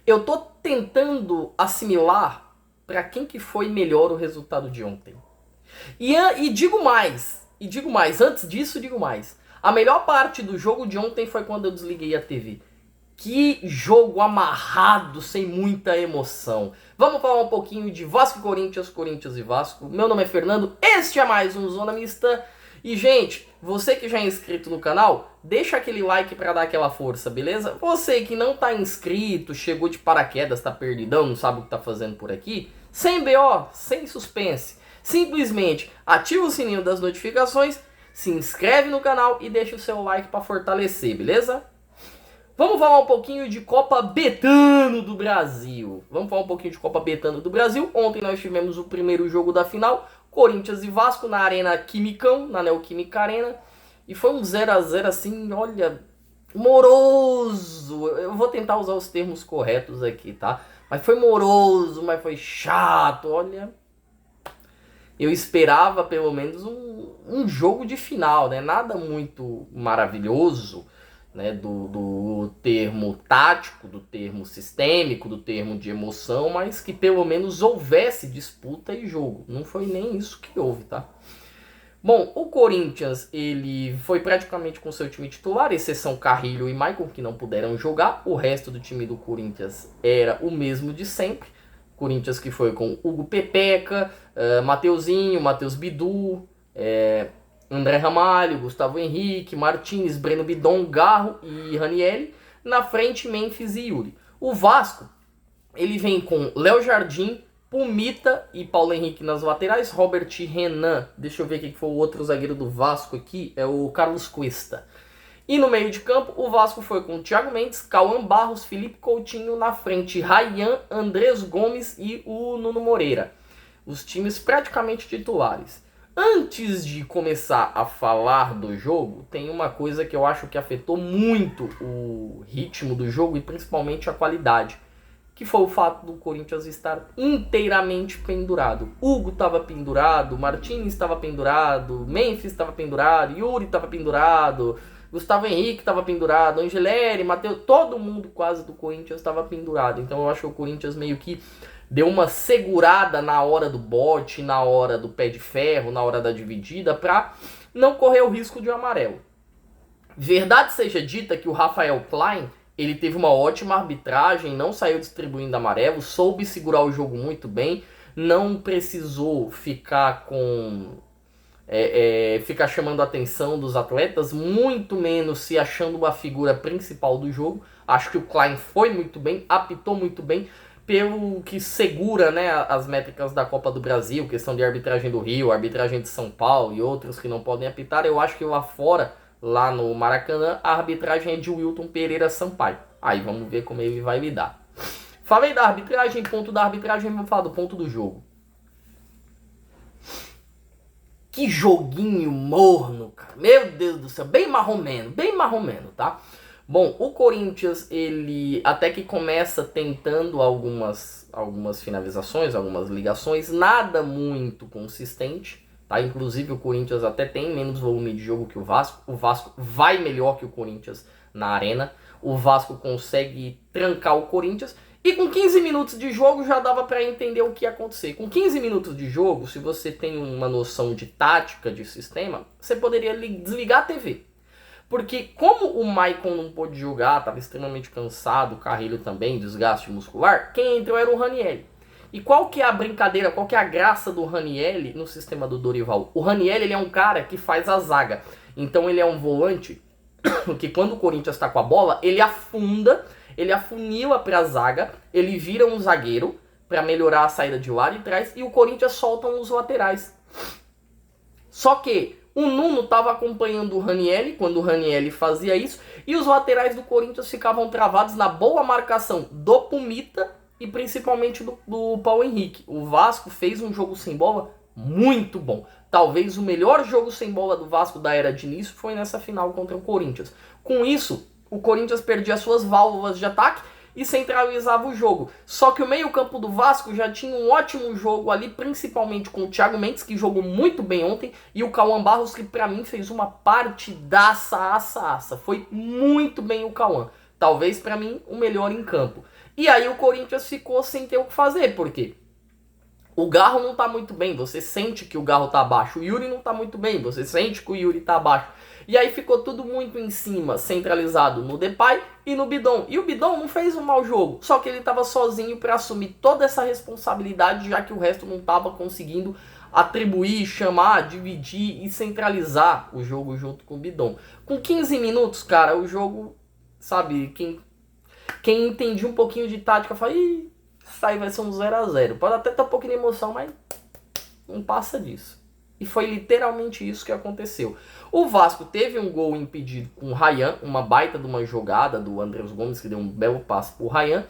Eu tô tentando assimilar para quem que foi melhor o resultado de ontem. E digo mais, antes disso digo mais. A melhor parte do jogo de ontem foi quando eu desliguei a TV. Que jogo amarrado, sem muita emoção. Vamos falar um pouquinho de Vasco e Corinthians, Corinthians e Vasco. Meu nome é Fernando, este é mais um Zona Mista. E, gente, você que já é inscrito no canal, deixa aquele like pra dar aquela força, beleza? Você que não tá inscrito, chegou de paraquedas, tá perdidão, não sabe o que tá fazendo por aqui, sem BO, sem suspense. Simplesmente ativa o sininho das notificações, se inscreve no canal e deixa o seu like pra fortalecer, beleza? Vamos falar um pouquinho de Copa Betano do Brasil. Ontem nós tivemos o primeiro jogo da final, Corinthians e Vasco na Arena Quimicão, na Neoquímica Arena. E foi um 0 a 0 assim, olha, moroso. Eu vou tentar usar os termos corretos aqui, tá? Mas foi moroso, mas foi chato, olha. Eu esperava pelo menos um jogo de final, né? Nada muito maravilhoso, né, do termo tático, do termo sistêmico, do termo de emoção, mas que pelo menos houvesse disputa e jogo. Não foi nem isso que houve, tá? Bom, o Corinthians, ele foi praticamente com seu time titular, exceção Carrilho e Maicon, que não puderam jogar. O resto do time do Corinthians era o mesmo de sempre. Corinthians que foi com Hugo Pepeca, Mateuzinho, Matheus Bidu, André Ramalho, Gustavo Henrique, Martins, Breno Bidon, Garro e Ranieri. Na frente, Memphis e Yuri. O Vasco, ele vem com Léo Jardim, Pumita e Paulo Henrique nas laterais, Robert e Renan. Deixa eu ver quem foi o outro zagueiro do Vasco aqui, é o Carlos Cuesta. E no meio de campo, o Vasco foi com Thiago Mendes, Cauã Barros, Felipe Coutinho na frente, Rayhan, Andrés Gomes e o Nuno Moreira. Os times praticamente titulares. Antes de começar a falar do jogo, tem uma coisa que eu acho que afetou muito o ritmo do jogo e principalmente a qualidade, que foi o fato do Corinthians estar inteiramente pendurado. Hugo estava pendurado, Martins estava pendurado, Memphis estava pendurado, Yuri estava pendurado, Gustavo Henrique estava pendurado, Angeleri, Matheus, todo mundo quase do Corinthians estava pendurado. Então eu acho que o Corinthians meio que deu uma segurada na hora do bote, na hora do pé de ferro, na hora da dividida, para não correr o risco de um amarelo. Verdade seja dita que o Rafael Klein, ele teve uma ótima arbitragem, não saiu distribuindo amarelo, soube segurar o jogo muito bem, não precisou ficar ficar chamando a atenção dos atletas, muito menos se achando a figura principal do jogo. Acho que o Klein foi muito bem, apitou muito bem, pelo que segura, né, as métricas da Copa do Brasil, questão de arbitragem do Rio, arbitragem de São Paulo e outros que não podem apitar. Eu acho que lá fora, lá no Maracanã, a arbitragem é de Wilton Pereira Sampaio. Aí vamos ver como ele vai lidar. Falei da arbitragem, ponto da arbitragem, vamos falar do ponto do jogo. Que joguinho morno, cara. Meu Deus do céu, bem marromeno, tá? Bom, o Corinthians, ele até que começa tentando algumas finalizações, algumas ligações, nada muito consistente, tá? Inclusive o Corinthians até tem menos volume de jogo que o Vasco vai melhor que o Corinthians na arena, o Vasco consegue trancar o Corinthians, e com 15 minutos de jogo já dava para entender o que ia acontecer. Com 15 minutos de jogo, se você tem uma noção de tática, de sistema, você poderia desligar a TV. Porque como o Maicon não pôde jogar, estava extremamente cansado, o Carrilho também, desgaste muscular, quem entrou era o Ranieri. E qual que é a brincadeira, qual que é a graça do Ranieri no sistema do Dorival? O Ranieri, ele é um cara que faz a zaga. Então ele é um volante que quando o Corinthians está com a bola, ele afunda, ele afunila para a zaga, ele vira um zagueiro para melhorar a saída de lado e trás, e o Corinthians solta os laterais. Só que o Nuno estava acompanhando o Ranieri quando o Ranieri fazia isso, e os laterais do Corinthians ficavam travados na boa marcação do Pumita e principalmente do Paulo Henrique. O Vasco fez um jogo sem bola muito bom. Talvez o melhor jogo sem bola do Vasco da era de início foi nessa final contra o Corinthians. Com isso, o Corinthians perdia suas válvulas de ataque e centralizava o jogo. Só que o meio-campo do Vasco já tinha um ótimo jogo ali, principalmente com o Thiago Mendes, que jogou muito bem ontem, e o Cauã Barros, que pra mim fez uma partidaça. Foi muito bem o Cauã. Talvez pra mim o melhor em campo. E aí o Corinthians ficou sem ter o que fazer, por quê? O Garro não tá muito bem, você sente que o Garro tá abaixo. O Yuri não tá muito bem, você sente que o Yuri tá abaixo. E aí ficou tudo muito em cima, centralizado no Depay e no Bidon. E o Bidon não fez um mau jogo, só que ele tava sozinho para assumir toda essa responsabilidade, já que o resto não tava conseguindo atribuir, chamar, dividir e centralizar o jogo junto com o Bidon. Com 15 minutos, cara, o jogo, sabe, quem entendia um pouquinho de tática fala, ih, isso aí vai ser um 0 a 0. Pode até ter um pouquinho de emoção, mas não passa disso. E foi literalmente isso que aconteceu. O Vasco teve um gol impedido com o Ryan, uma baita de uma jogada do Andrés Gomes, que deu um belo passe pro Ryan.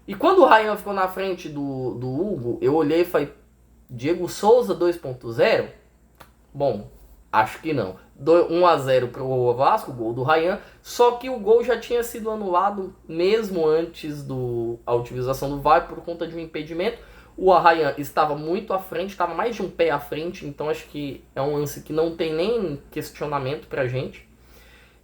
E quando o Ryan ficou na frente do Hugo, eu olhei e falei, Diego Souza 2.0? Bom, acho que não. 1 a 0 pro Vasco, gol do Ryan. Só que o gol já tinha sido anulado mesmo antes da utilização do VAR por conta de um impedimento. O Ryan estava muito à frente, estava mais de um pé à frente, então acho que é um lance que não tem nem questionamento pra gente.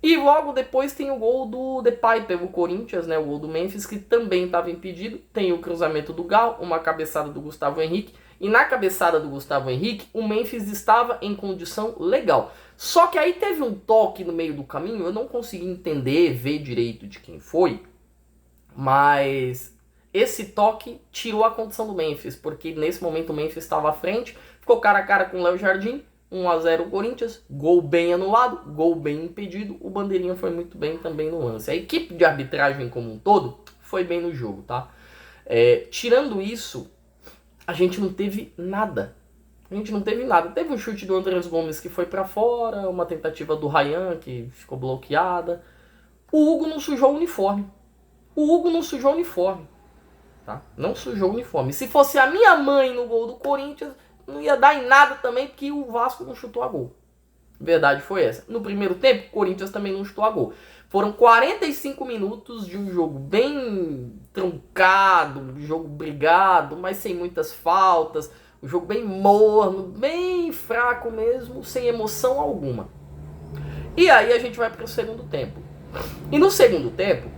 E logo depois tem o gol do Depay pelo Corinthians, né, o gol do Memphis, que também estava impedido. Tem o cruzamento do Gal, uma cabeçada do Gustavo Henrique. E na cabeçada do Gustavo Henrique, o Memphis estava em condição legal. Só que aí teve um toque no meio do caminho, eu não consegui entender, ver direito de quem foi. Mas esse toque tirou a condição do Memphis, porque nesse momento o Memphis estava à frente, ficou cara a cara com o Léo Jardim. 1 a 0 Corinthians, gol bem anulado, gol bem impedido, o Bandeirinha foi muito bem também no lance. A equipe de arbitragem como um todo foi bem no jogo, tá? Tirando isso, a gente não teve nada. A gente não teve nada. Teve um chute do Andrés Gomes que foi pra fora, uma tentativa do Ryan que ficou bloqueada. O Hugo não sujou o uniforme. O Hugo não sujou o uniforme, tá? Não sujou o uniforme. Se fosse a minha mãe no gol do Corinthians, não ia dar em nada também, porque o Vasco não chutou a gol. Verdade foi essa. No primeiro tempo, o Corinthians também não chutou a gol. Foram 45 minutos de um jogo bem truncado, um jogo brigado, mas sem muitas faltas. Um jogo bem morno, bem fraco mesmo, sem emoção alguma. E aí a gente vai para o segundo tempo. E no segundo tempo,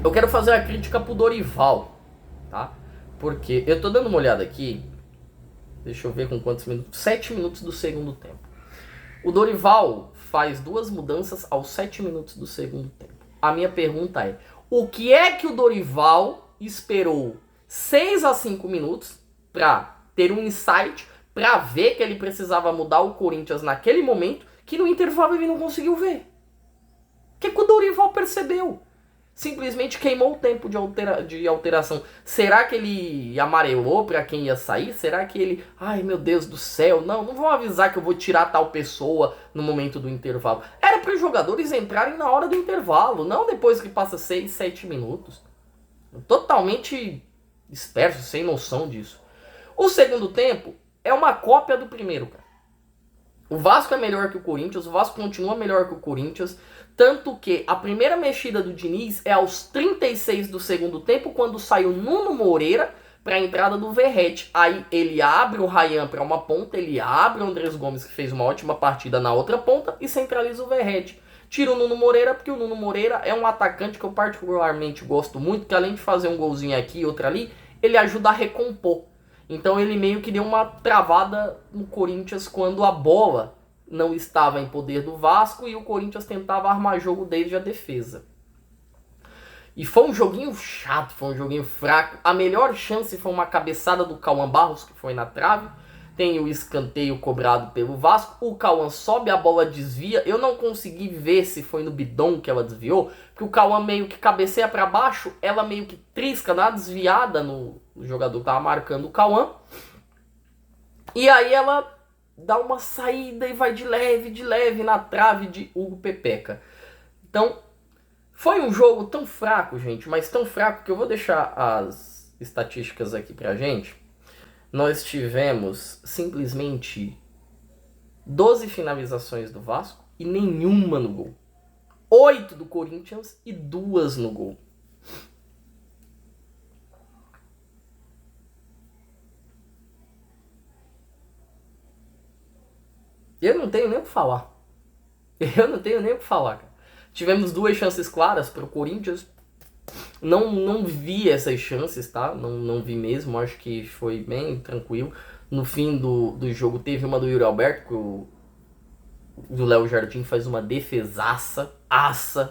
eu quero fazer a crítica pro Dorival, tá? Porque eu tô dando uma olhada aqui. Deixa eu ver com quantos minutos. 7 minutos do segundo tempo. O Dorival faz 2 mudanças aos 7 minutos do segundo tempo. A minha pergunta é, o que é que o Dorival esperou 6 a 5 minutos para ter um insight, para ver que ele precisava mudar o Corinthians naquele momento, que no intervalo ele não conseguiu ver? O que é que o Dorival percebeu? Simplesmente queimou o tempo de alteração. Será que ele amarelou para quem ia sair? Será que ele... Ai, meu Deus do céu. Não vão avisar que eu vou tirar tal pessoa no momento do intervalo. Era para os jogadores entrarem na hora do intervalo, não depois que passa 6, 7 minutos. Totalmente disperso, sem noção disso. O segundo tempo é uma cópia do primeiro, cara. O Vasco é melhor que o Corinthians, o Vasco continua melhor que o Corinthians, tanto que a primeira mexida do Diniz é aos 36 do segundo tempo, quando sai o Nuno Moreira para a entrada do Verratti. Aí ele abre o Ryan para uma ponta, ele abre o Andrés Gomes, que fez uma ótima partida na outra ponta, e centraliza o Verratti. Tira o Nuno Moreira, porque o Nuno Moreira é um atacante que eu particularmente gosto muito, que além de fazer um golzinho aqui e outro ali, ele ajuda a recompor. Então ele meio que deu uma travada no Corinthians quando a bola não estava em poder do Vasco e o Corinthians tentava armar jogo desde a defesa. E foi um joguinho chato, foi um joguinho fraco. A melhor chance foi uma cabeçada do Cauã Barros, que foi na trave. Tem o escanteio cobrado pelo Vasco. O Cauã sobe, a bola desvia. Eu não consegui ver se foi no Bidon que ela desviou, porque o Cauã meio que cabeceia para baixo, ela meio que trisca na desviada no jogador que tava marcando o Cauã. E aí ela dá uma saída e vai de leve na trave de Hugo Pepeca. Então, foi um jogo tão fraco, gente, mas tão fraco que eu vou deixar as estatísticas aqui pra gente. Nós tivemos simplesmente 12 finalizações do Vasco e nenhuma no gol. 8 do Corinthians e 2 no gol. Eu não tenho nem o que falar. Eu não tenho nem o que falar, cara. Tivemos 2 chances claras para o Corinthians. Não vi essas chances, tá? Não vi mesmo, acho que foi bem tranquilo. No fim do jogo teve uma do Yuri Alberto, que o Léo Jardim faz uma defesaça,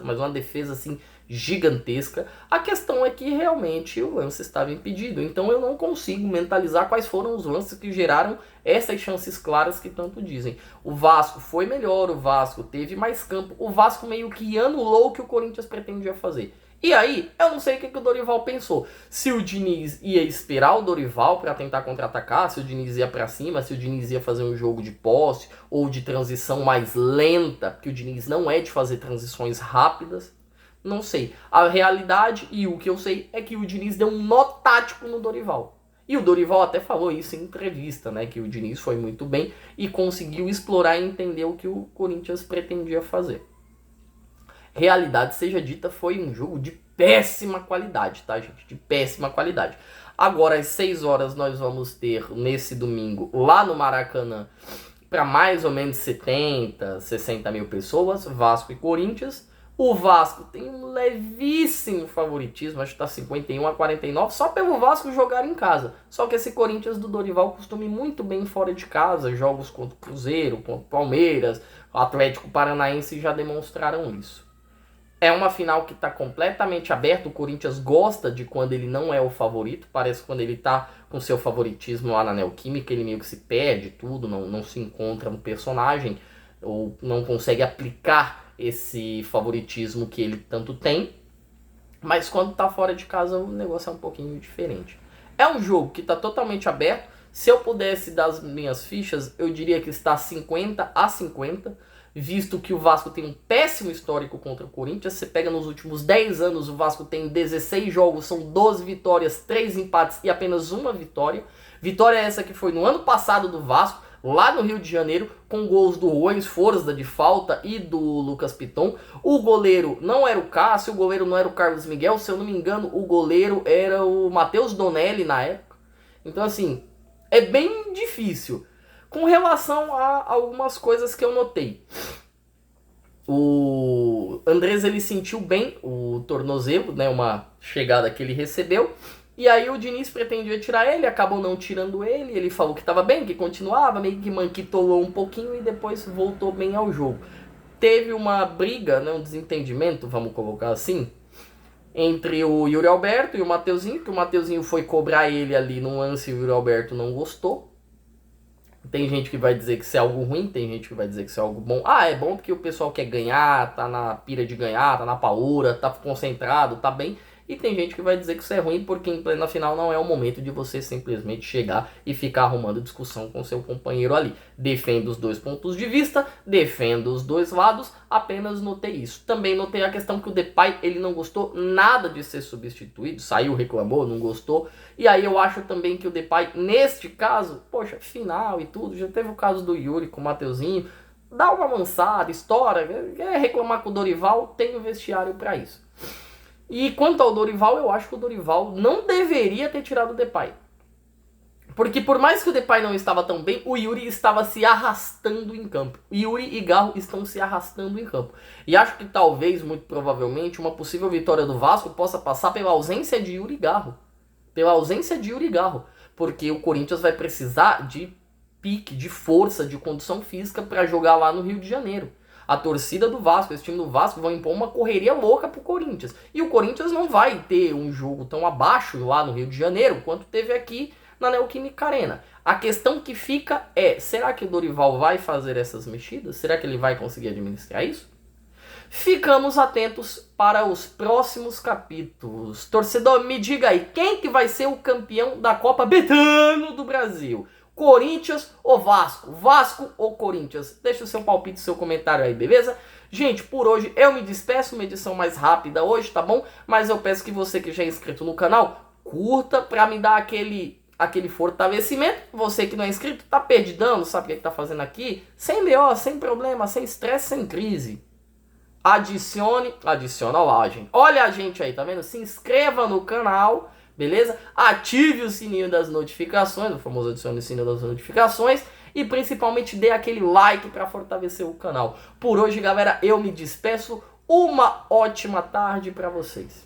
mas uma defesa assim gigantesca. A questão é que realmente o lance estava impedido, então eu não consigo mentalizar quais foram os lances que geraram essas chances claras que tanto dizem. O Vasco foi melhor, o Vasco teve mais campo, o Vasco meio que anulou o que o Corinthians pretendia fazer. E aí, eu não sei o que o Dorival pensou. Se o Diniz ia esperar o Dorival para tentar contra-atacar, se o Diniz ia para cima, se o Diniz ia fazer um jogo de posse ou de transição mais lenta, porque o Diniz não é de fazer transições rápidas. Não sei. A realidade e o que eu sei é que o Diniz deu um nó tático no Dorival. E o Dorival até falou isso em entrevista, né? Que o Diniz foi muito bem e conseguiu explorar e entender o que o Corinthians pretendia fazer. Realidade seja dita, foi um jogo de péssima qualidade, tá, gente? De péssima qualidade. Agora, às 6 horas, nós vamos ter, nesse domingo, lá no Maracanã, para mais ou menos 70, 60 mil pessoas, Vasco e Corinthians. O Vasco tem um levíssimo favoritismo, acho que está 51-49, só pelo Vasco jogar em casa. Só que esse Corinthians do Dorival costuma ir muito bem fora de casa, jogos contra o Cruzeiro, contra o Palmeiras, o Atlético Paranaense já demonstraram isso. É uma final que está completamente aberta, o Corinthians gosta de quando ele não é o favorito, parece que quando ele está com seu favoritismo lá na Neoquímica, ele meio que se perde tudo, não se encontra no personagem, ou não consegue aplicar esse favoritismo que ele tanto tem, mas quando tá fora de casa o negócio é um pouquinho diferente. É um jogo que tá totalmente aberto. Se eu pudesse dar as minhas fichas, eu diria que está 50-50, visto que o Vasco tem um péssimo histórico contra o Corinthians. Você pega nos últimos 10 anos, o Vasco tem 16 jogos, são 12 vitórias, 3 empates e apenas uma vitória. Vitória essa que foi no ano passado do Vasco, lá no Rio de Janeiro, com gols do Juan Forza de falta e do Lucas Piton. O goleiro não era o Cássio, o goleiro não era o Carlos Miguel, se eu não me engano, o goleiro era o Matheus Donelli na época. Então, assim, é bem difícil. Com relação a algumas coisas que eu notei. O Andrés, ele sentiu bem o tornozelo, né, uma chegada que ele recebeu. E aí o Diniz pretendia tirar ele, acabou não tirando ele falou que estava bem, que continuava, meio que manquitolou um pouquinho e depois voltou bem ao jogo. Teve uma briga, né, um desentendimento, vamos colocar assim, entre o Yuri Alberto e o Mateuzinho, que o Mateuzinho foi cobrar ele ali no lance e o Yuri Alberto não gostou. Tem gente que vai dizer que isso é algo ruim, tem gente que vai dizer que isso é algo bom. Ah, é bom porque o pessoal quer ganhar, tá na pira de ganhar, tá na paura, tá concentrado, tá bem. E tem gente que vai dizer que isso é ruim porque em plena final não é o momento de você simplesmente chegar e ficar arrumando discussão com seu companheiro ali. Defendo os dois pontos de vista, defendo os dois lados, apenas notei isso. Também notei a questão que o Depay, ele não gostou nada de ser substituído, saiu, reclamou, não gostou. E aí eu acho também que o Depay, neste caso, poxa, final e tudo, já teve o caso do Yuri com o Mateuzinho, dá uma avançada, estoura, quer reclamar com o Dorival, tem o vestiário para isso. E quanto ao Dorival, eu acho que o Dorival não deveria ter tirado o Depay. Porque por mais que o Depay não estava tão bem, o Yuri estava se arrastando em campo. Yuri e Garro estão se arrastando em campo. E acho que talvez, muito provavelmente, uma possível vitória do Vasco possa passar pela ausência de Yuri e Garro. Pela ausência de Yuri e Garro. Porque o Corinthians vai precisar de pique, de força, de condição física para jogar lá no Rio de Janeiro. A torcida do Vasco, esse time do Vasco vão impor uma correria louca pro Corinthians. E o Corinthians não vai ter um jogo tão abaixo lá no Rio de Janeiro quanto teve aqui na Neoquímica Arena. A questão que fica é, será que o Dorival vai fazer essas mexidas? Será que ele vai conseguir administrar isso? Ficamos atentos para os próximos capítulos. Torcedor, me diga aí, quem que vai ser o campeão da Copa Betano do Brasil? Corinthians ou Vasco? Vasco ou Corinthians? Deixa o seu palpite, o seu comentário aí, beleza? Gente, por hoje eu me despeço, uma edição mais rápida hoje, tá bom? Mas eu peço que você que já é inscrito no canal, curta pra me dar aquele fortalecimento. Você que não é inscrito, tá perdidão, não sabe o que tá fazendo aqui? Sem BO, sem problema, sem estresse, sem crise. Adiciona lá, gente. Olha a gente aí, tá vendo? Se inscreva no canal, beleza? Ative o sininho das notificações, o famoso adicione o sininho das notificações. E principalmente dê aquele like para fortalecer o canal. Por hoje, galera, eu me despeço. Uma ótima tarde para vocês.